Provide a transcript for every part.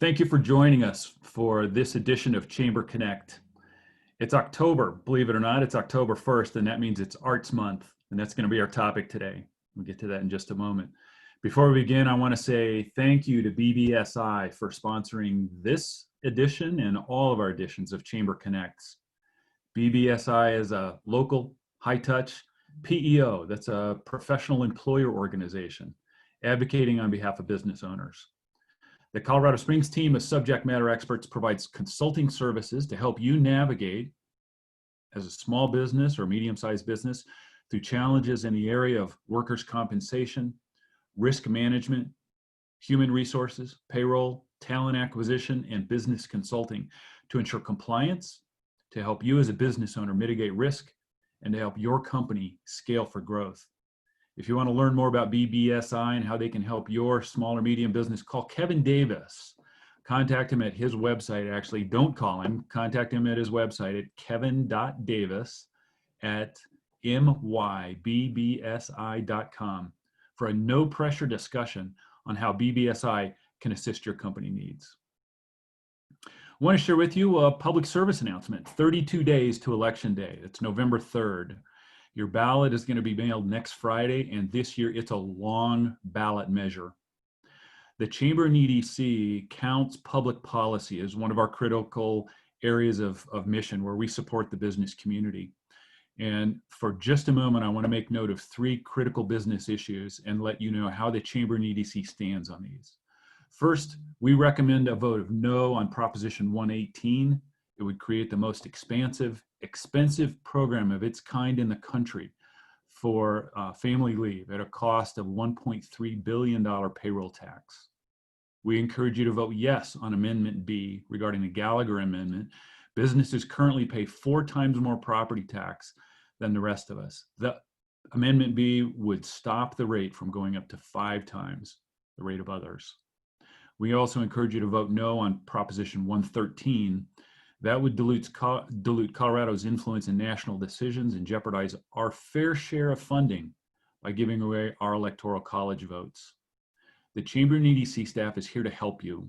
Thank you for joining us for this edition of Chamber Connect. It's October, believe it or not, it's October 1st, and that means it's Arts Month, and that's going to be our topic today. We'll get to that in just a moment. Before we begin, I want to say thank you to BBSI for sponsoring this edition and all of our editions of Chamber Connects. BBSI is a local, high-touch PEO, that's a professional employer organization, advocating on behalf of business owners. The Colorado Springs team of subject matter experts provides consulting services to help you navigate as a small business or medium-sized business through challenges in the area of workers' compensation, risk management, human resources, payroll, talent acquisition, and business consulting to ensure compliance, to help you as a business owner mitigate risk, and to help your company scale for growth. If you want to learn more about BBSI and how they can help your small or medium business, call Kevin Davis. Contact him at his website. Actually, don't call him. Contact him at his website at kevin.davis@mybbsi.com for a no-pressure discussion on how BBSI can assist your company needs. I want to share with you a public service announcement. 32 days to Election Day. It's November 3rd. Your ballot is going to be mailed next Friday, and this year it's a long ballot measure. The Chamber and EDC counts public policy as one of our critical areas of mission where we support the business community. And for just a moment, I want to make note of 3 critical business issues and let you know how the Chamber and EDC stands on these. First, we recommend a vote of no on Proposition 118. It would create the most expensive program of its kind in the country for family leave at a cost of $1.3 billion payroll tax. We encourage you to vote yes on Amendment B regarding the Gallagher Amendment. Businesses currently pay 4 times more property tax than the rest of us. The Amendment B would stop the rate from going up to 5 times the rate of others. We also encourage you to vote no on Proposition 113. That would dilute Colorado's influence in national decisions and jeopardize our fair share of funding by giving away our electoral college votes. The Chamber and EDC staff is here to help you.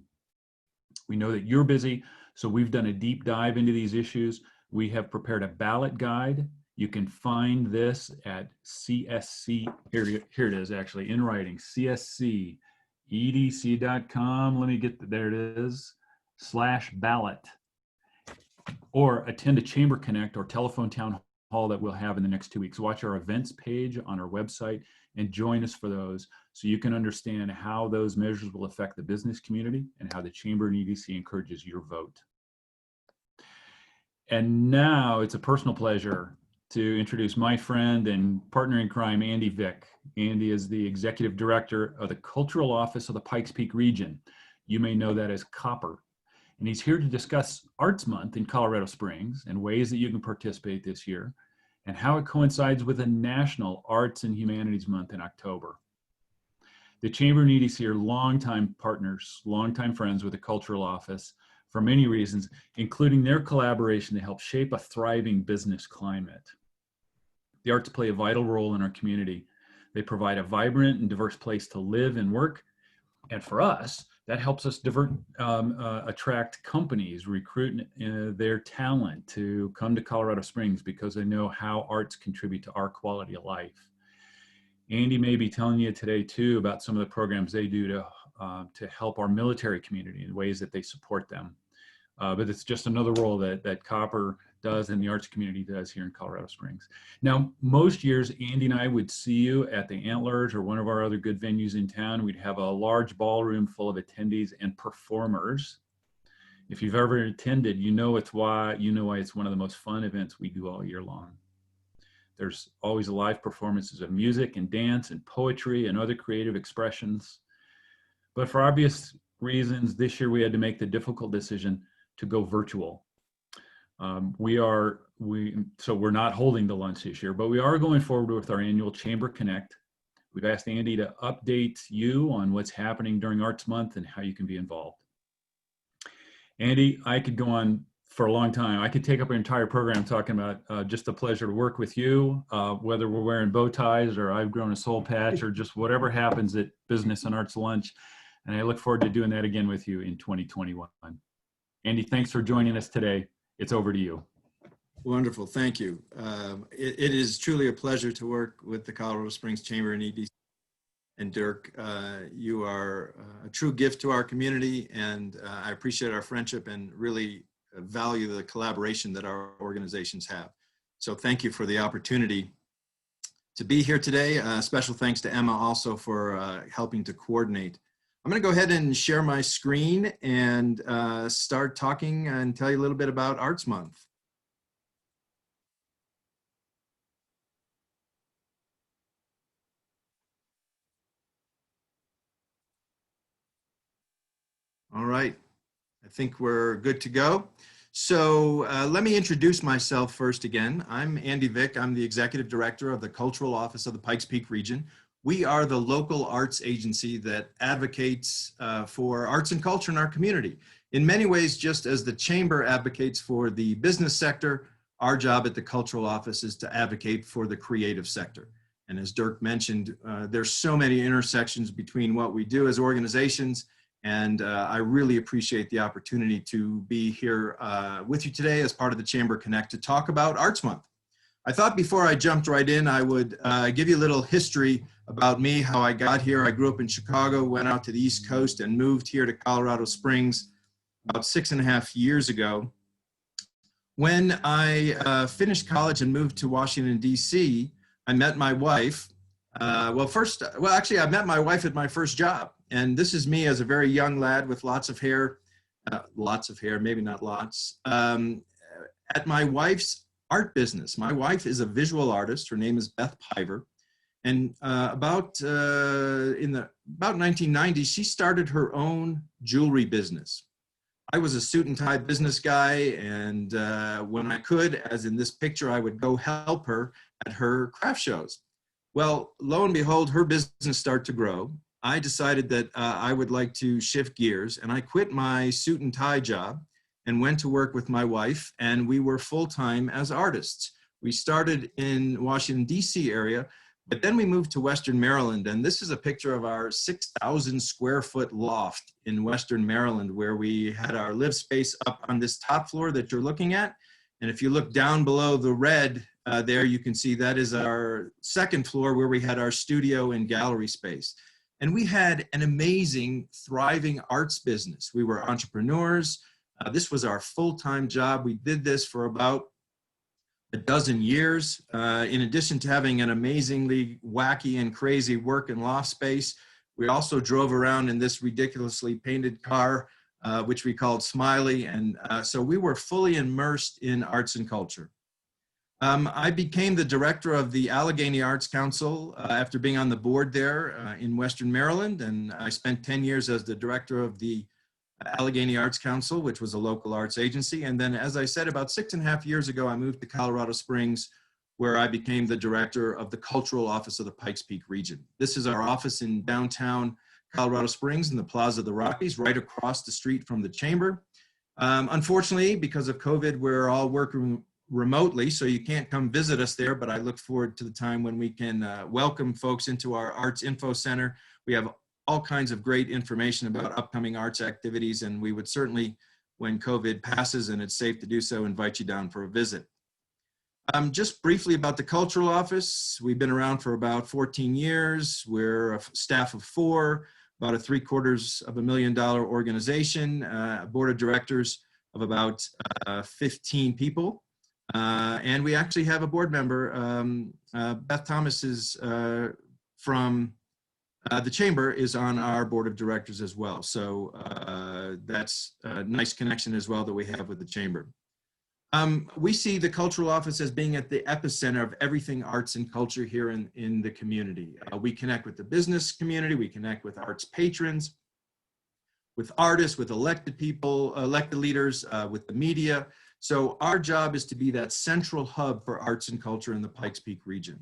We know that you're busy, so we've done a deep dive into these issues. We have prepared a ballot guide. You can find this at CSC, here it is actually in writing, cscedc.com. Let me get, there it is, /ballot. Or attend a Chamber Connect or telephone town hall that we'll have in the next 2 weeks. Watch our events page on our website and join us for those so you can understand how those measures will affect the business community and how the Chamber and EDC encourages your vote. And now it's a personal pleasure to introduce my friend and partner in crime, Andy Vick. Andy is the Executive Director of the Cultural Office of the Pikes Peak Region. You may know that as COPPER. And he's here to discuss Arts Month in Colorado Springs and ways that you can participate this year and how it coincides with a National Arts and Humanities Month in October. The Chamber and EDC are longtime partners, longtime friends with the Cultural Office for many reasons, including their collaboration to help shape a thriving business climate. The arts play a vital role in our community. They provide a vibrant and diverse place to live and work. And for us, that helps us attract companies, recruit their talent to come to Colorado Springs because they know how arts contribute to our quality of life. Andy may be telling you today too about some of the programs they do to help our military community in ways that they support them. But it's just another role that COPPER does and the arts community does here in Colorado Springs. Now, most years, Andy and I would see you at the Antlers or one of our other good venues in town. We'd have a large ballroom full of attendees and performers. If you've ever attended, you know why it's one of the most fun events we do all year long. There's always live performances of music and dance and poetry and other creative expressions. But for obvious reasons, this year we had to make the difficult decision to go virtual. So we're not holding the lunch this year, but we are going forward with our annual Chamber Connect. We've asked Andy to update you on what's happening during Arts Month and how you can be involved. Andy, I could go on for a long time. I could take up an entire program talking about just the pleasure to work with you, whether we're wearing bow ties or I've grown a soul patch or just whatever happens at Business and Arts Lunch. And I look forward to doing that again with you in 2021. Andy, thanks for joining us today. It's over to you. Wonderful, thank you. It is truly a pleasure to work with the Colorado Springs Chamber and EDC. And Dirk, you are a true gift to our community, and I appreciate our friendship and really value the collaboration that our organizations have. So thank you for the opportunity to be here today. Special thanks to Emma also for helping to coordinate. I'm going to go ahead and share my screen and start talking and tell you a little bit about Arts Month. All right, I think we're good to go. So let me introduce myself first again. I'm Andy Vick. I'm the Executive Director of the Cultural Office of the Pikes Peak Region. We are the local arts agency that advocates for arts and culture in our community. In many ways, just as the Chamber advocates for the business sector, our job at the Cultural Office is to advocate for the creative sector. And as Dirk mentioned, there's so many intersections between what we do as organizations, and I really appreciate the opportunity to be here with you today as part of the Chamber Connect to talk about Arts Month. I thought before I jumped right in, I would give you a little history about me, how I got here. I grew up in Chicago, went out to the East Coast, and moved here to Colorado Springs about 6.5 years ago. When I finished college and moved to Washington, D.C., I met my wife. Actually, I met my wife at my first job. And this is me as a very young lad with lots of hair, maybe not lots, at my wife's art business. My wife is a visual artist. Her name is Beth Piver. And about 1990, she started her own jewelry business. I was a suit and tie business guy, and when I could, as in this picture, I would go help her at her craft shows. Well, lo and behold, her business started to grow. I decided that I would like to shift gears, and I quit my suit and tie job and went to work with my wife, and we were full-time as artists. We started in Washington, D.C. area, but then we moved to Western Maryland, and this is a picture of our 6,000 square foot loft in Western Maryland, where we had our live space up on this top floor that you're looking at. And if you look down below the red there, you can see that is our second floor where we had our studio and gallery space. And we had an amazing, thriving arts business. We were entrepreneurs. This was our full-time job. We did this for about a dozen years. In addition to having an amazingly wacky and crazy work and loft space, we also drove around in this ridiculously painted car, which we called Smiley. And so we were fully immersed in arts and culture. I became the director of the Allegheny Arts Council after being on the board there in Western Maryland. And I spent 10 years as the director of the Allegheny Arts Council, which was a local arts agency. And then, as I said, about 6.5 years ago, I moved to Colorado Springs, where I became the director of the Cultural Office of the Pikes Peak Region. This is our office in downtown Colorado Springs in the Plaza of the Rockies, right across the street from the Chamber. Unfortunately, because of COVID, we're all working remotely, so you can't come visit us there, but I look forward to the time when we can welcome folks into our Arts Info Center. We have all kinds of great information about upcoming arts activities, and we would certainly, when COVID passes and it's safe to do so, invite you down for a visit. Just briefly about the Cultural Office. We've been around for about 14 years. We're a staff of 4, about a $750,000 organization, a board of directors of about 15 people. And we actually have a board member, Beth Thomas is from the Chamber, is on our board of directors as well. So that's a nice connection as well that we have with the Chamber. We see the Cultural Office as being at the epicenter of everything arts and culture here in the community. We connect with the business community, we connect with arts patrons, with artists, with elected people, elected leaders, with the media. So our job is to be that central hub for arts and culture in the Pikes Peak region.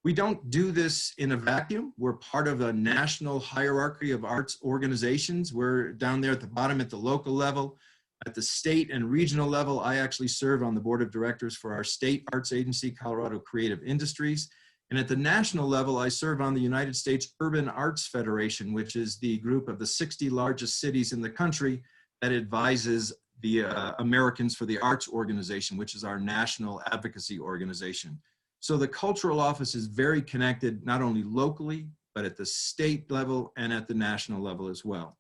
We don't do this in a vacuum. We're part of a national hierarchy of arts organizations. We're down there at the bottom at the local level. At the state and regional level, I actually serve on the board of directors for our state arts agency, Colorado Creative Industries. And at the national level, I serve on the United States Urban Arts Federation, which is the group of the 60 largest cities in the country that advises the Americans for the Arts organization, which is our national advocacy organization. So the cultural office is very connected, not only locally, but at the state level and at the national level as well.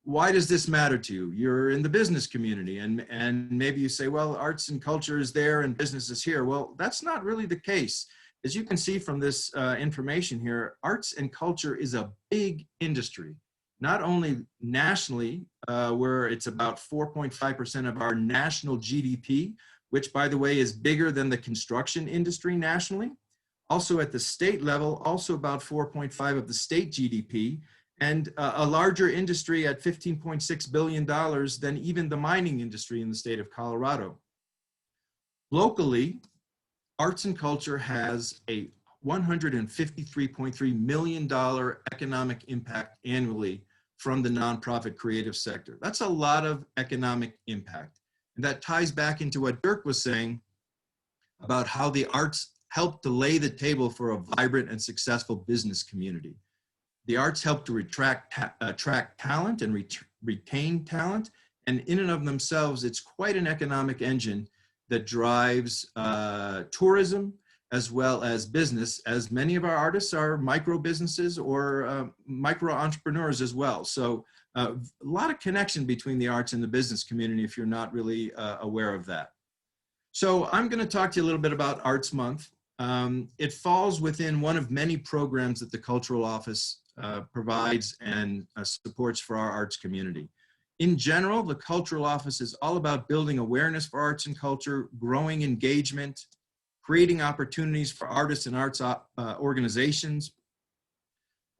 Why does this matter to you? You're in the business community, and maybe you say, well, arts and culture is there and business is here. Well, that's not really the case. As you can see from this information here, arts and culture is a big industry, not only nationally, where it's about 4.5% of our national GDP, which, by the way, is bigger than the construction industry nationally. Also at the state level, also about 4.5 of the state GDP, and a larger industry at $15.6 billion than even the mining industry in the state of Colorado. Locally, arts and culture has a $153.3 million economic impact annually from the nonprofit creative sector. That's a lot of economic impact. And that ties back into what Dirk was saying about how the arts help to lay the table for a vibrant and successful business community. The arts help to attract talent and retain talent. And in and of themselves, it's quite an economic engine that drives tourism as well as business, as many of our artists are micro businesses or micro entrepreneurs as well. So a lot of connection between the arts and the business community if you're not really aware of that. So I'm going to talk to you a little bit about Arts Month. It falls within one of many programs that the Cultural Office provides and supports for our arts community. In general, the Cultural Office is all about building awareness for arts and culture, growing engagement, creating opportunities for artists and arts organizations.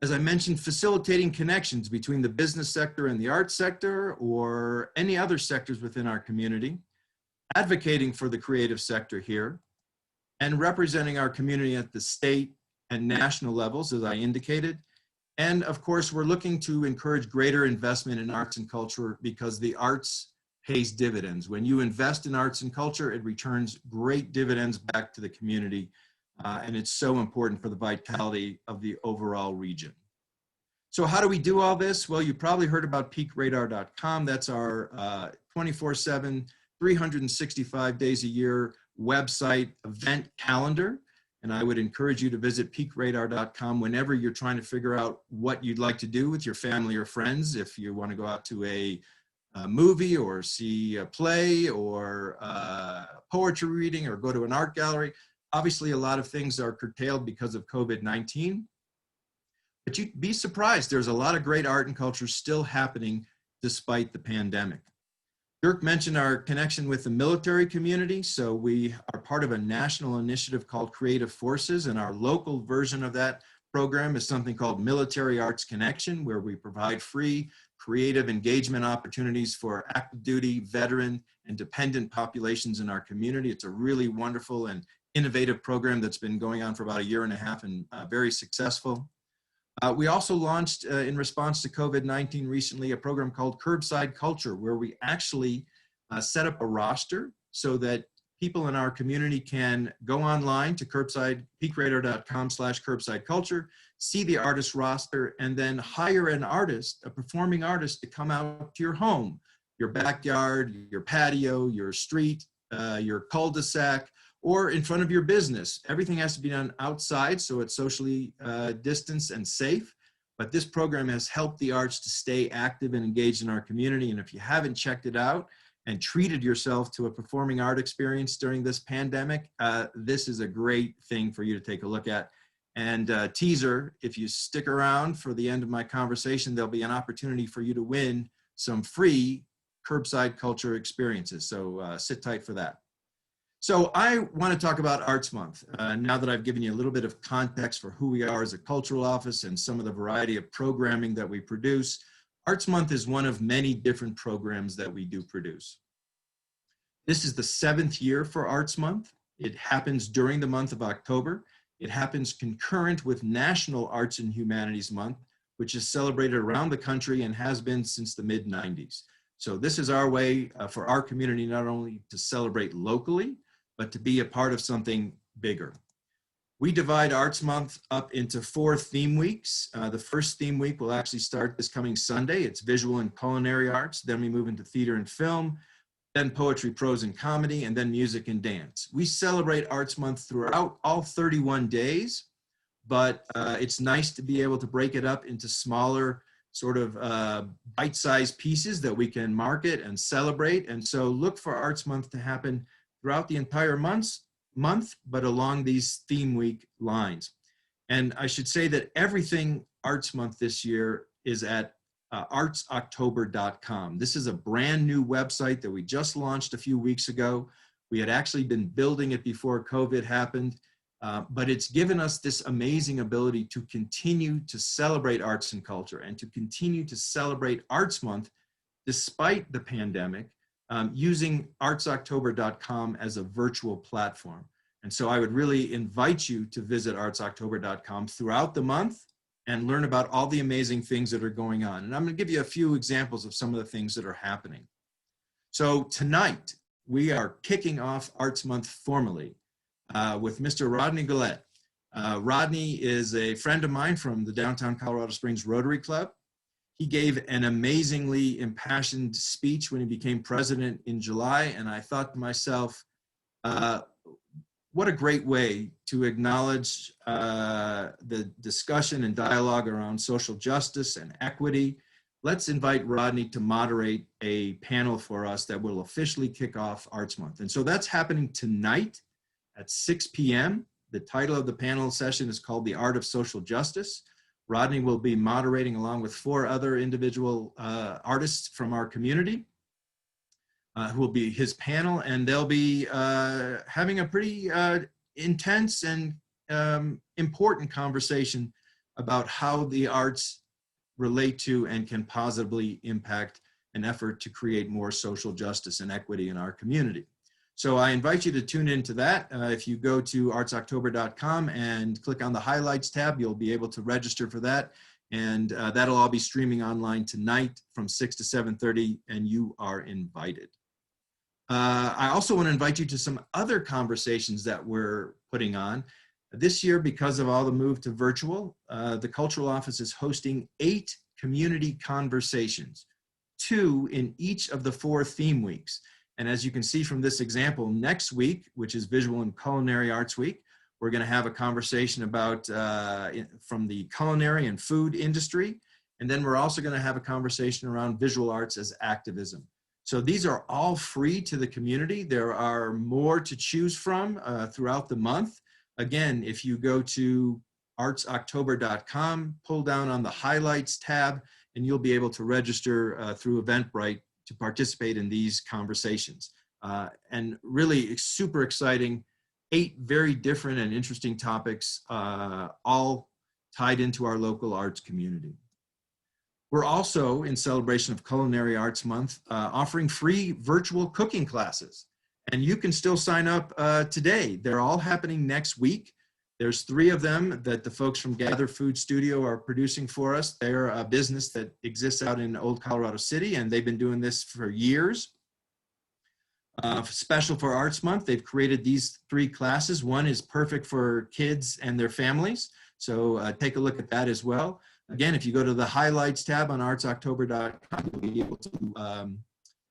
As I mentioned, facilitating connections between the business sector and the arts sector or any other sectors within our community, advocating for the creative sector here, and representing our community at the state and national levels, as I indicated. And of course, we're looking to encourage greater investment in arts and culture because the arts pays dividends. When you invest in arts and culture, it returns great dividends back to the community. And it's so important for the vitality of the overall region. So how do we do all this? Well, you probably heard about peakradar.com. That's our 24/7, 365 days a year website event calendar. And I would encourage you to visit peakradar.com whenever you're trying to figure out what you'd like to do with your family or friends. If you want to go out to a movie or see a play or poetry reading or go to an art gallery. Obviously, a lot of things are curtailed because of COVID-19. But you'd be surprised, there's a lot of great art and culture still happening despite the pandemic. Dirk mentioned our connection with the military community. So we are part of a national initiative called Creative Forces, and our local version of that program is something called Military Arts Connection, where we provide free creative engagement opportunities for active duty, veteran, and dependent populations in our community. It's a really wonderful and innovative program that's been going on for about 1.5 years and very successful. We also launched, in response to COVID-19 recently, a program called Curbside Culture, where we actually set up a roster so that people in our community can go online to peakradar.com/curbsideculture, see the artist roster, and then hire an artist, a performing artist, to come out to your home, your backyard, your patio, your street, your cul-de-sac, or in front of your business. Everything has to be done outside, so it's socially distanced and safe. But this program has helped the arts to stay active and engaged in our community. And if you haven't checked it out and treated yourself to a performing art experience during this pandemic, this is a great thing for you to take a look at. And teaser, if you stick around for the end of my conversation, there'll be an opportunity for you to win some free Curbside Culture experiences. So sit tight for that. So I want to talk about Arts Month. Now that I've given you a little bit of context for who we are as a cultural office and some of the variety of programming that we produce, Arts Month is one of many different programs that we do produce. This is the 7th year for Arts Month. It happens during the month of October. It happens concurrent with National Arts and Humanities Month, which is celebrated around the country and has been since the mid-90s. So this is our way for our community not only to celebrate locally, but to be a part of something bigger. We divide Arts Month up into 4 theme weeks. The first theme week will actually start this coming Sunday. It's visual and culinary arts. Then we move into theater and film, then poetry, prose, and comedy, and then music and dance. We celebrate Arts Month throughout all 31 days, but it's nice to be able to break it up into smaller sort of bite-sized pieces that we can market and celebrate. And so look for Arts Month to happen throughout the entire month, but along these theme week lines. And I should say that everything Arts Month this year is at artsoctober.com. This is a brand new website that we just launched a few weeks ago. We had actually been building it before COVID happened, but it's given us this amazing ability to continue to celebrate arts and culture and to continue to celebrate Arts Month despite the pandemic, using artsoctober.com as a virtual platform. And so I would really invite you to visit artsoctober.com throughout the month and learn about all the amazing things that are going on. And I'm going to give you a few examples of some of the things that are happening. So tonight, we are kicking off Arts Month formally with Mr. Rodney Gillette. Rodney is a friend of mine from the downtown Colorado Springs Rotary Club. He gave an amazingly impassioned speech when he became president in July, and I thought to myself, what a great way to acknowledge the discussion and dialogue around social justice and equity. Let's invite Rodney to moderate a panel for us that will officially kick off Arts Month. And so that's happening tonight at 6 p.m. The title of the panel session is called The Art of Social Justice. Rodney will be moderating along with 4 other individual artists from our community who will be his panel, and they'll be having a pretty intense and important conversation about how the arts relate to and can positively impact an effort to create more social justice and equity in our community. So I invite you to tune into that. If you go to artsoctober.com and click on the highlights tab, you'll be able to register for that. And that'll all be streaming online tonight from 6 to 7:30, and you are invited. I also want to invite you to some other conversations that we're putting on. This year, because of all the move to virtual, the Cultural Office is hosting 8 community conversations, 2 in each of the 4 theme weeks. And as you can see from this example, next week, which is Visual and Culinary Arts Week, we're going to have a conversation about from the culinary and food industry. And then we're also going to have a conversation around visual arts as activism. So these are all free to the community. There are more to choose from throughout the month. Again, if you go to artsoctober.com, pull down on the highlights tab, and you'll be able to register through Eventbrite to participate in these conversations. And really super exciting, 8 very different and interesting topics, all tied into our local arts community. We're also, in celebration of Culinary Arts Month, offering free virtual cooking classes. And you can still sign up today. They're all happening next week. There's 3 of them that the folks from Gather Food Studio are producing for us. They're a business that exists out in Old Colorado City, and they've been doing this for years. Special for Arts Month, they've created these 3 classes. One is perfect for kids and their families, so take a look at that as well. Again, if you go to the highlights tab on artsoctober.com, you'll be able to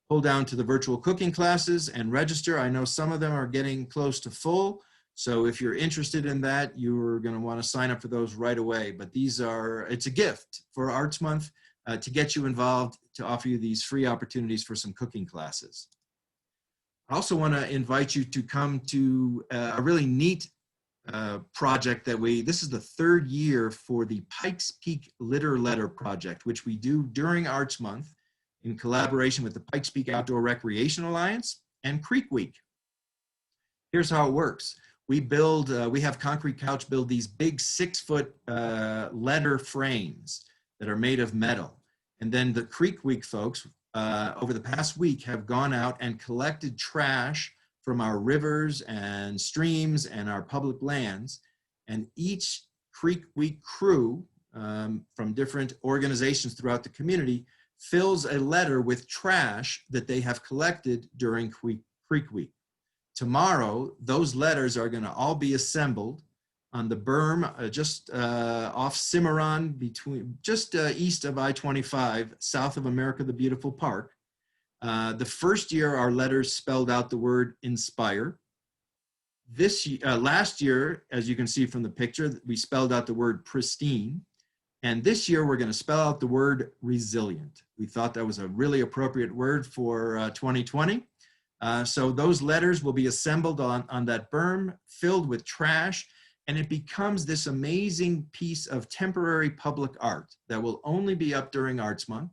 pull down to the virtual cooking classes and register. I know some of them are getting close to full. So if you're interested in that, you're going to want to sign up for those right away. But these are, it's a gift for Arts Month to get you involved, to offer you these free opportunities for some cooking classes. I also want to invite you to come to a really neat project that this is the 3rd year for the Pikes Peak Litter Letter Project, which we do during Arts Month in collaboration with the Pikes Peak Outdoor Recreation Alliance and Creek Week. Here's how it works. We have Concrete Couch build these big 6-foot letter frames that are made of metal. And then the Creek Week folks, over the past week, have gone out and collected trash from our rivers and streams and our public lands. And each Creek Week crew from different organizations throughout the community fills a letter with trash that they have collected during Creek Week. Tomorrow, those letters are going to all be assembled on the berm, just off Cimarron, just east of I-25, south of America the Beautiful Park. The first year, our letters spelled out the word inspire. Last year, as you can see from the picture, we spelled out the word pristine. And this year, we're going to spell out the word resilient. We thought that was a really appropriate word for 2020. So those letters will be assembled on that berm, filled with trash, and it becomes this amazing piece of temporary public art that will only be up during Arts Month.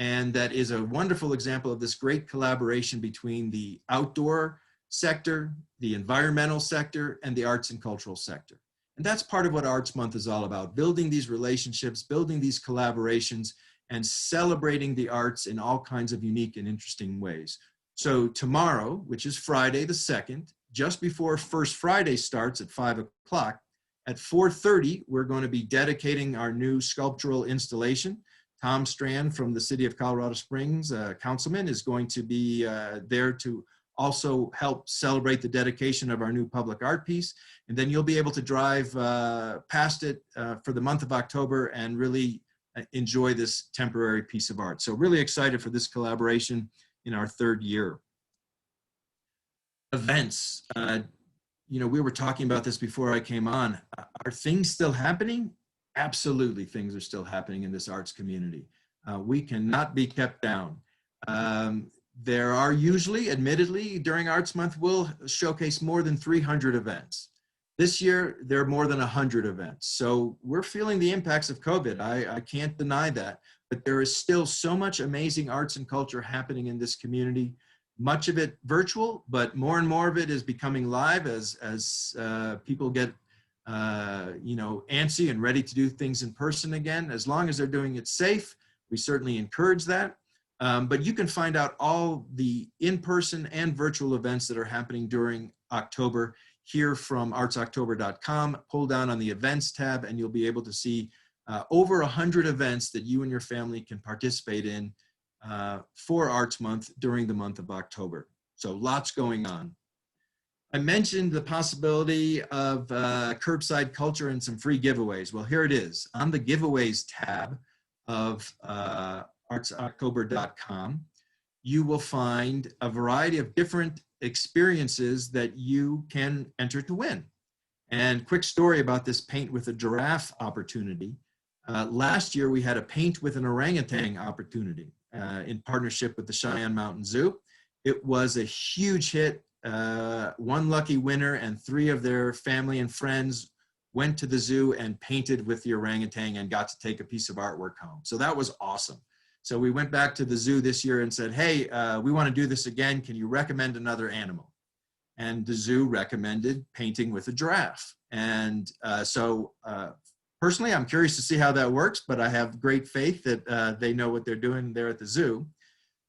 And that is a wonderful example of this great collaboration between the outdoor sector, the environmental sector, and the arts and cultural sector. And that's part of what Arts Month is all about, building these relationships, building these collaborations, and celebrating the arts in all kinds of unique and interesting ways. So tomorrow, which is Friday the 2nd, just before First Friday starts at 5 o'clock, at 4:30, we're going to be dedicating our new sculptural installation. Tom Strand from the City of Colorado Springs, councilman, is going to be there to also help celebrate the dedication of our new public art piece. And then you'll be able to drive past it for the month of October and really enjoy this temporary piece of art. So really excited for this collaboration in our 3rd year. Events. You know, we were talking about this before I came on. Are things still happening? Absolutely, things are still happening in this arts community. We cannot be kept down. There are usually, admittedly, during Arts Month, we'll showcase more than 300 events. This year, there are more than 100 events. So we're feeling the impacts of COVID. I can't deny that. But there is still so much amazing arts and culture happening in this community. Much of it virtual, but more and more of it is becoming live as people get antsy and ready to do things in person again. As long as they're doing it safe, we certainly encourage that. But you can find out all the in-person and virtual events that are happening during October here from artsoctober.com. Pull down on the events tab and you'll be able to see over 100 events that you and your family can participate in for Arts Month during the month of October. So lots going on. I mentioned the possibility of curbside culture and some free giveaways. Well, here it is. On the giveaways tab of artsoctober.com, you will find a variety of different experiences that you can enter to win. And quick story about this paint with a giraffe opportunity. Last year, we had a paint with an orangutan opportunity in partnership with the Cheyenne Mountain Zoo. It was a huge hit. One lucky winner and 3 of their family and friends went to the zoo and painted with the orangutan and got to take a piece of artwork home. So that was awesome. So we went back to the zoo this year and said, hey, we want to do this again. Can you recommend another animal? And the zoo recommended painting with a giraffe. And personally, I'm curious to see how that works, but I have great faith that they know what they're doing there at the zoo.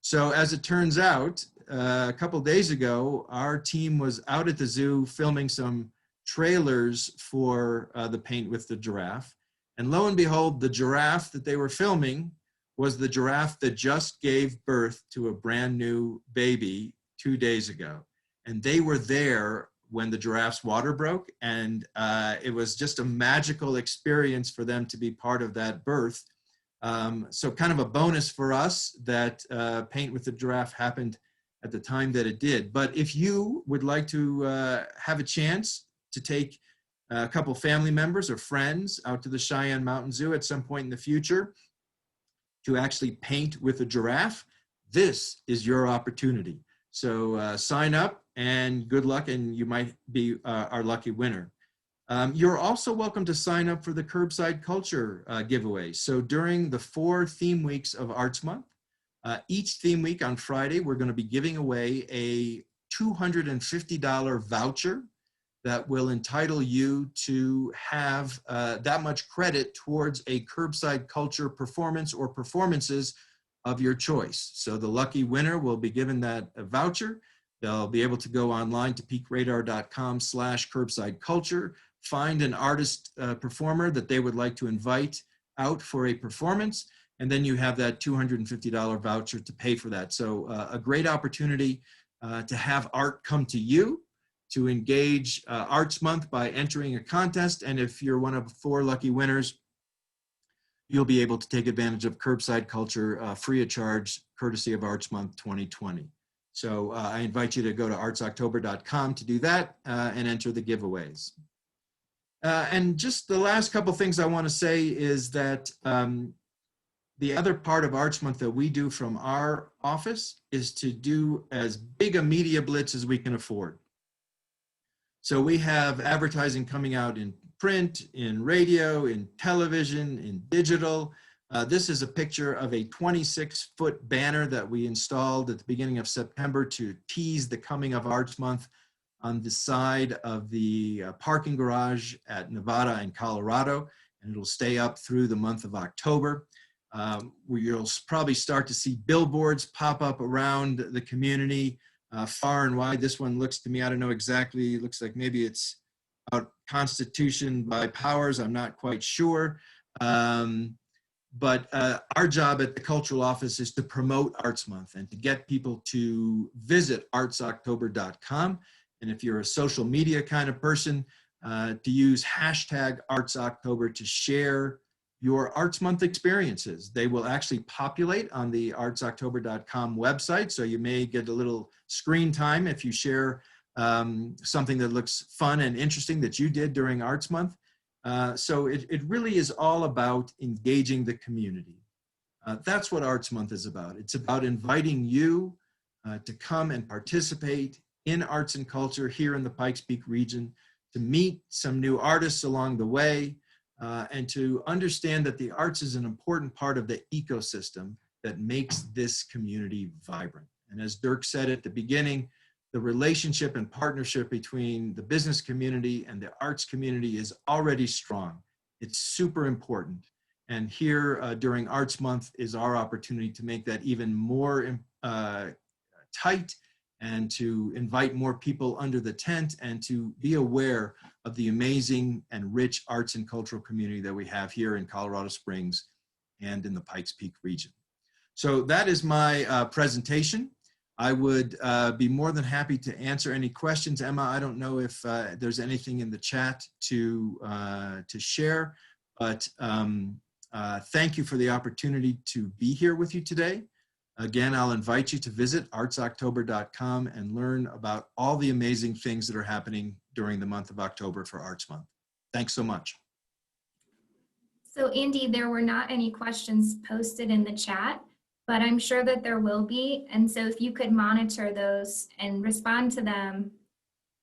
So as it turns out, a couple days ago, our team was out at the zoo filming some trailers for the paint with the giraffe. And lo and behold, the giraffe that they were filming was the giraffe that just gave birth to a brand new baby 2 days ago. And they were there when the giraffe's water broke. And it was just a magical experience for them to be part of that birth. So kind of a bonus for us that paint with the giraffe happened at the time that it did. But if you would like to have a chance to take a couple family members or friends out to the Cheyenne Mountain Zoo at some point in the future to actually paint with a giraffe, this is your opportunity. So sign up and good luck, and you might be our lucky winner. You're also welcome to sign up for the Curbside Culture giveaway. So during the 4 theme weeks of Arts Month, each theme week on Friday, we're going to be giving away a $250 voucher that will entitle you to have that much credit towards a Curbside Culture performance or performances of your choice. So the lucky winner will be given that voucher. They'll be able to go online to peakradar.com/curbsideculture, find an artist performer that they would like to invite out for a performance, and then you have that $250 voucher to pay for that. So a great opportunity to have art come to you to engage Arts Month by entering a contest. And if you're one of 4 lucky winners, you'll be able to take advantage of Curbside Culture free of charge, courtesy of Arts Month 2020. So I invite you to go to artsoctober.com to do that and enter the giveaways. And just the last couple things I want to say is that the other part of Arts Month that we do from our office is to do as big a media blitz as we can afford. So we have advertising coming out in print, in radio, in television, in digital. This is a picture of a 26-foot banner that we installed at the beginning of September to tease the coming of Arts Month on the side of the parking garage at Nevada and Colorado, and it'll stay up through the month of October. Where you'll probably start to see billboards pop up around the community far and wide. This one looks to me, I don't know exactly, it looks like maybe it's about Constitution by Powers, I'm not quite sure. But our job at the Cultural Office is to promote Arts Month and to get people to visit artsoctober.com. And if you're a social media kind of person, to use hashtag ArtsOctober to share your Arts Month experiences. They will actually populate on the artsoctober.com website, so you may get a little screen time if you share something that looks fun and interesting that you did during Arts Month. So it really is all about engaging the community. That's what Arts Month is about. It's about inviting you to come and participate in arts and culture here in the Pikes Peak region, to meet some new artists along the way, and to understand that the arts is an important part of the ecosystem that makes this community vibrant. And as Dirk said at the beginning, the relationship and partnership between the business community and the arts community is already strong. It's super important. And here during Arts Month is our opportunity to make that even more tight, and to invite more people under the tent, and to be aware of the amazing and rich arts and cultural community that we have here in Colorado Springs and in the Pikes Peak region. So that is my presentation. I would be more than happy to answer any questions. Emma, I don't know if there's anything in the chat to share, but thank you for the opportunity to be here with you today. Again, I'll invite you to visit artsoctober.com and learn about all the amazing things that are happening during the month of October for Arts Month. Thanks so much. So Andy, there were not any questions posted in the chat, but I'm sure that there will be. And so if you could monitor those and respond to them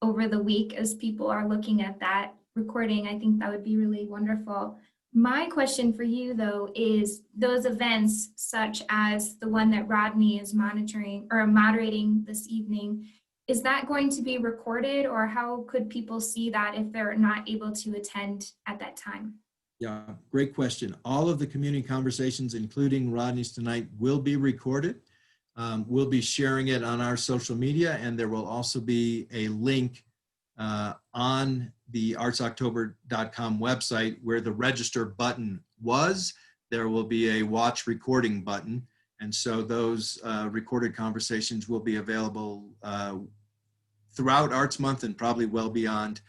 over the week as people are looking at that recording, I think that would be really wonderful. My question for you, though, is those events, such as the one that Rodney is monitoring or moderating this evening, is that going to be recorded, or how could people see that if they're not able to attend at that time? Yeah, great question. All of the community conversations, including Rodney's tonight, will be recorded. We'll be sharing it on our social media, and there will also be a link on the artsoctober.com website where the register button was. There will be a watch recording button, and so those recorded conversations will be available throughout Arts Month and probably well beyond,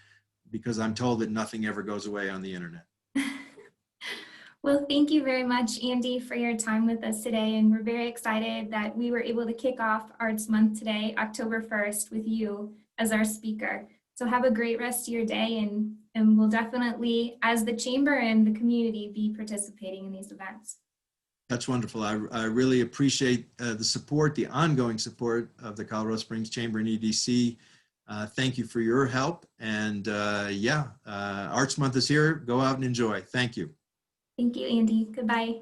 because I'm told that nothing ever goes away on the internet. Well, thank you very much, Andy, for your time with us today. And we're very excited that we were able to kick off Arts Month today, October 1st, with you as our speaker. So have a great rest of your day, and we'll definitely, as the chamber and the community, be participating in these events. That's wonderful. I really appreciate the support, the ongoing support of the Colorado Springs Chamber and EDC. Thank you for your help. And Arts Month is here. Go out and enjoy. Thank you. Thank you, Andy. Goodbye.